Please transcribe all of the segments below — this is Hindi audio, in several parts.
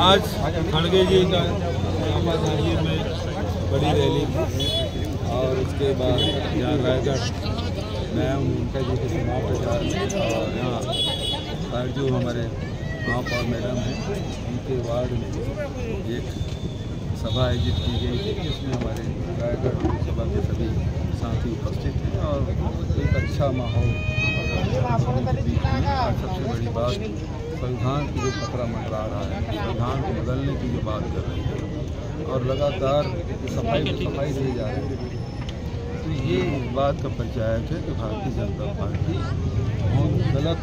आज खड़गे जी का चांपा जांजगीर में बड़ी रैली थी और उसके बाद यहाँ रायगढ़ मैं उनका जी के चुनाव प्रचार में और यहाँ पर जो हमारे महापौर मैडम हैं उनके वार्ड में एक सभा आयोजित की गई थी जिसमें हमारे रायगढ़ सभा के सभी साथी उपस्थित हैं और एक अच्छा माहौल। सबसे बड़ी बात संविधान की जो खतरा मंडरा रहा है, संविधान को बदलने की जो बात कर रही है और लगातार सफाई दी जा रही है, तो ये इस बात का परिचायक है कि भारतीय जनता पार्टी बहुत गलत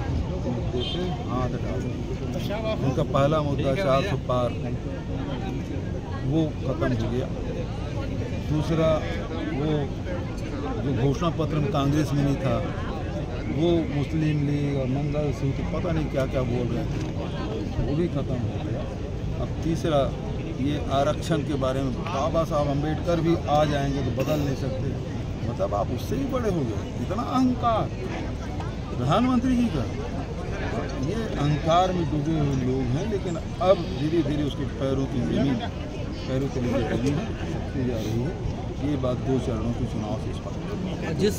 मुद्दे से हाथ डाल रही है। उनका पहला मुद्दा 400 पार वो खत्म हो गया। दूसरा वो जो घोषणा पत्र में कांग्रेस में नहीं था वो मुस्लिम लीग और मंगल सूत्र पता नहीं क्या क्या बोल रहे थे, वो भी खत्म हो गया। अब तीसरा ये आरक्षण के बारे में बाबा साहब अम्बेडकर भी आ जाएंगे तो बदल नहीं सकते, मतलब आप उससे भी बड़े हो गए। इतना अहंकार प्रधानमंत्री जी का, ये अहंकार में डूबे हुए लोग हैं। लेकिन अब धीरे धीरे उसके पैरों के नीचे जमीन सकती जा रही है। ये बात 2 चरणों के चुनाव से स्पष्ट है। जिस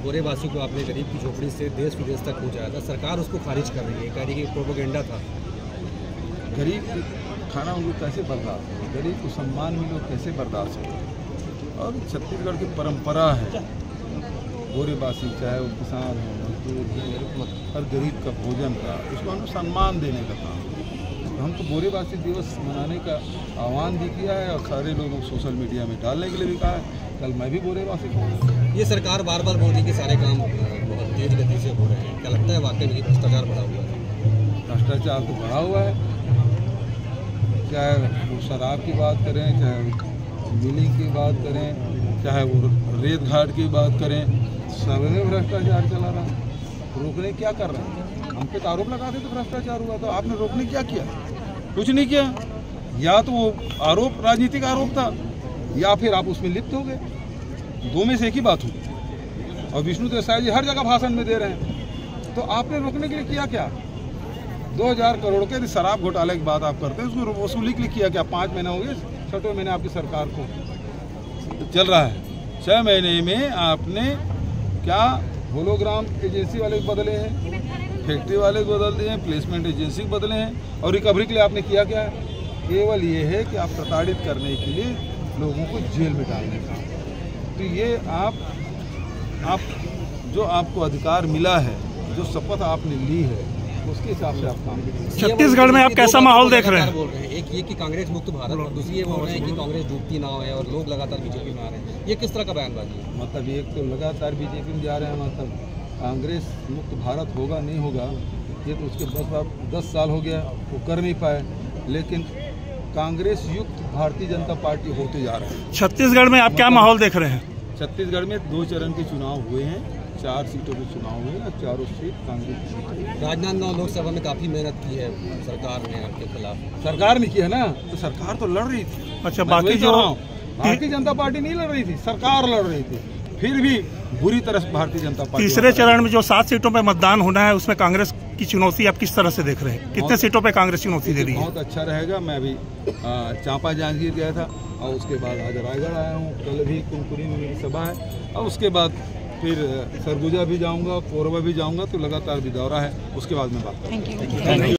बोरेवासी को आपने गरीब की झोपड़ी से देश विदेश तक पहुँचाया था, सरकार उसको खारिज कर रही है, कह रही है कि प्रोपेगेंडा था। गरीब खाना उनको कैसे बर्दाश्त हो, गरीब को सम्मान मिले कैसे बर्दाश्त हो। और छत्तीसगढ़ की परंपरा है बोरेवासी चाहे वो किसान हो मजदूर हो, हर गरीब का भोजन का उसको हम सम्मान देने का काम। हम तो बोरेवासी दिवस मनाने का आह्वान भी किया है और सारे लोगों को सोशल मीडिया में डालने के लिए भी कहा है। कल मैं भी बोरेवासी हूँ। ये सरकार बार बार बोल रही कि सारे काम बहुत तेज गति से हो रहे हैं, क्या लगता है वाकई में भ्रष्टाचार बढ़ा हुआ है? भ्रष्टाचार तो बढ़ा हुआ है, चाहे वो शराब की बात करें, चाहे मिलिंग की बात करें, चाहे वो रेत घाट की बात करें, सब में भ्रष्टाचार चला रहा है। रोकने क्या कर रहे हैं? हम पे आरोप लगाते तो भ्रष्टाचार हुआ, तो आपने रोकने क्या किया? कुछ नहीं किया। या तो वो आरोप राजनीतिक आरोप था या फिर आप उसमें लिप्त हो गए, 2 में से एक ही बात हुई। और विष्णु देसाई जी हर जगह भाषण में दे रहे हैं, तो आपने रोकने के लिए किया क्या? 2000 करोड़ के शराब घोटाले की बात आप करते हैं, उसको वसूली के लिए किया क्या? 5 महीने हो गए, 6वें महीने आपकी सरकार को चल रहा है। 6 महीने में आपने क्या होलोग्राम एजेंसी वाले को बदले हैं, फैक्ट्री वाले को बदल दिए हैं, प्लेसमेंट एजेंसी को बदले हैं, और रिकवरी के लिए आपने किया क्या है? केवल ये है कि आप प्रताड़ित करने के लिए लोगों को जेल में डालने का। तो ये आप जो आपको अधिकार मिला है, जो शपथ आपने ली है, उसके हिसाब से आप काम करें। छत्तीसगढ़ में आप कैसा माहौल देख रहे हैं? बोल रहे हैं एक ये कि कांग्रेस मुक्त भारत, और दूसरी ये बोल रहे हैं कि कांग्रेस डूबती नाव है और लोग लगातार बीजेपी में आ रहे हैं। ये किस तरह का बयानबाजी है? मतलब एक तो लगातार बीजेपी में जा रहे हैं, मतलब कांग्रेस मुक्त भारत होगा नहीं होगा ये तो उसके 10 साल हो गया, वो कर नहीं पाए। लेकिन कांग्रेस युक्त भारतीय जनता पार्टी होते जा रहे हैं। छत्तीसगढ़ में आप क्या माहौल देख रहे हैं? छत्तीसगढ़ में 2 चरण के चुनाव हुए हैं, 4 सीटों के चुनाव हुए और 4 सीट कांग्रेस की। राजनांदगांव लोकसभा में काफी मेहनत की है सरकार ने आपके खिलाफ। सरकार ने की है ना, तो सरकार तो लड़ रही थी। अच्छा, बाकी जो भारतीय जनता पार्टी नहीं लड़ रही थी, सरकार लड़ रही थी, फिर भी बुरी तरह से भारतीय जनता पार्टी। तीसरे चरण में जो 7 सीटों पे मतदान होना है, उसमें कांग्रेस की चुनौती आप किस तरह से देख रहे हैं? कितने सीटों पे कांग्रेस चुनौती दे रही है? बहुत अच्छा रहेगा। मैं अभी चांपा जांजगीर गया था और उसके बाद आज रायगढ़ आया हूँ। कल भी कुनकुरी में मेरी सभा है और उसके बाद फिर सरगुजा भी जाऊँगा, कोरबा भी जाऊँगा, तो लगातार भी दौरा है। उसके बाद में बात करूँगा।